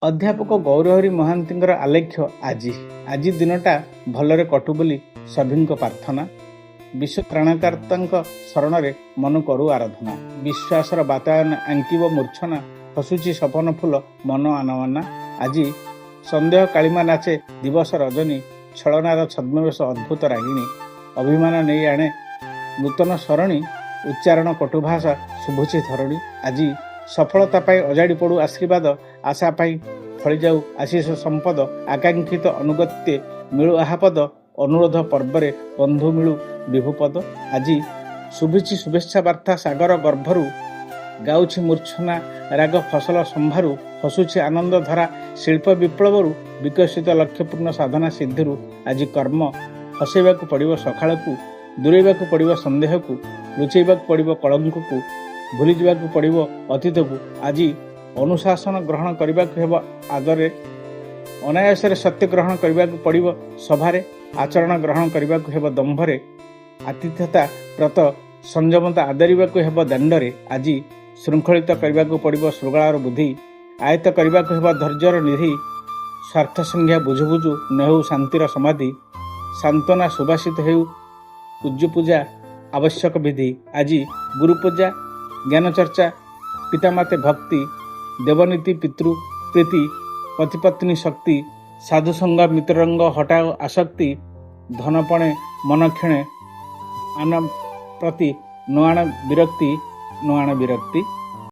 ଅଧ୍ୟାପକ ଗୌରହରି ମହାନ୍ତିଙ୍କର ଆଲେଖ୍ୟ ଆଜି ଦିନଟା ଭଲରେ କଟୁ ବୋଲି ସଭିଙ୍କ ପ୍ରାର୍ଥନା। ବିଶ୍ୱ ତ୍ରାଣକର୍ତ୍ତାଙ୍କ ଶରଣରେ ମନ କରୁ ଆରାଧନା। ବିଶ୍ୱାସର ବାତାୟନ ଆଙ୍କିବ ମୂର୍ଚ୍ଛନା, ହସୁଛି ସପନ ଫୁଲ ମନ ଆନମନା। ଆଜି ସନ୍ଦେହ କାଳିମା ନାଚେ ଦିବସ ରଜନୀ, ଛଳନାର ଛଦ୍ମବେଶ ଅଦ୍ଭୁତ ରାଗିଣୀ। ଅଭିମାନ ନେଇ ଆଣେ ନୂତନ ସରଣୀ, ଉଚ୍ଚାରଣ କଟୁଭାଷା ଶୁଭୁଛି ଧରଣୀ। ଆଜି ସଫଳତା ପାଇଁ ଅଜାଡ଼ି ପଡ଼ୁ ଆଶୀର୍ବାଦ, ଆଶା ପାଇଁ ଫଳିଯାଉ ଆଶିଷ ସମ୍ପଦ। ଆକାଂକ୍ଷିତ ଅନୁଗତ୍ୟ ମିଳୁ ଆହାପଦ, ଅନୁରୋଧ ପର୍ବରେ ବନ୍ଧୁ ମିଳୁ ବିଭୁପଦ। ଆଜି ଶୁଭିଛି ଶୁଭେଚ୍ଛା ବାର୍ତ୍ତା ସାଗର ଗର୍ଭରୁ, ଗାଉଛି ମୂର୍ଚ୍ଛନା ରାଗ ଫସଲ ସମ୍ଭାରୁ। ହସୁଛି ଆନନ୍ଦ ଧରା ଶିଳ୍ପ ବିପ୍ଳବରୁ, ବିକଶିତ ଲକ୍ଷ୍ୟପୂର୍ଣ୍ଣ ସାଧନା ସିଦ୍ଧିରୁ। ଆଜି କର୍ମ ହସେଇବାକୁ ପଡ଼ିବ ସକାଳକୁ, ଦୂରେଇବାକୁ ପଡ଼ିବ ସନ୍ଦେହକୁ, ଲୁଚେଇବାକୁ ପଡ଼ିବ କଳଙ୍କକୁ, ଭୁଲିଯିବାକୁ ପଡ଼ିବ ଅତୀତକୁ। ଆଜି ଅନୁଶାସନ ଗ୍ରହଣ କରିବାକୁ ହେବ ଆଦରେ, ଅନାୟାସରେ ସତ୍ୟ ଗ୍ରହଣ କରିବାକୁ ପଡ଼ିବ ସଭାରେ, ଆଚରଣ ଗ୍ରହଣ କରିବାକୁ ହେବ ଦମ୍ଭରେ, ଆତିଥ୍ୟତା ବ୍ରତ ସଂଯମତା ଆଦରିବାକୁ ହେବ ଦାଣ୍ଡରେ। ଆଜି ଶୃଙ୍ଖଳିତ କରିବାକୁ ପଡ଼ିବ ଶୃଗାଳର ବୁଦ୍ଧି, ଆୟତ୍ତ କରିବାକୁ ହେବ ଧୈର୍ଯ୍ୟର ନିଧି। ସ୍ୱାର୍ଥ ସଂଜ୍ଞା ବୁଝୁ ବୁଝୁ ନେହୁ ଶାନ୍ତିର ସମାଧି, ସାନ୍ତ୍ୱନା ସୁବାସିତ ହେଉ ପୂଜ୍ୟ ପୂଜା ଆବଶ୍ୟକ ବିଧି। ଆଜି ଗୁରୁପୂଜା ଜ୍ଞାନଚର୍ଚ୍ଚା ପିତାମାତେ ଭକ୍ତି, ଦେବନୀତି ପିତୃ ପ୍ରୀତି, ପତିପତ୍ନୀ ଶକ୍ତି। ସାଧୁସଙ୍ଗ ମିତ୍ରରଙ୍ଗ ହଟାଉ ଆସକ୍ତି, ଧନପଣେ ମନ କ୍ଷଣେ ମାନ ପ୍ରତି ନୁଆଣ ବିରକ୍ତି।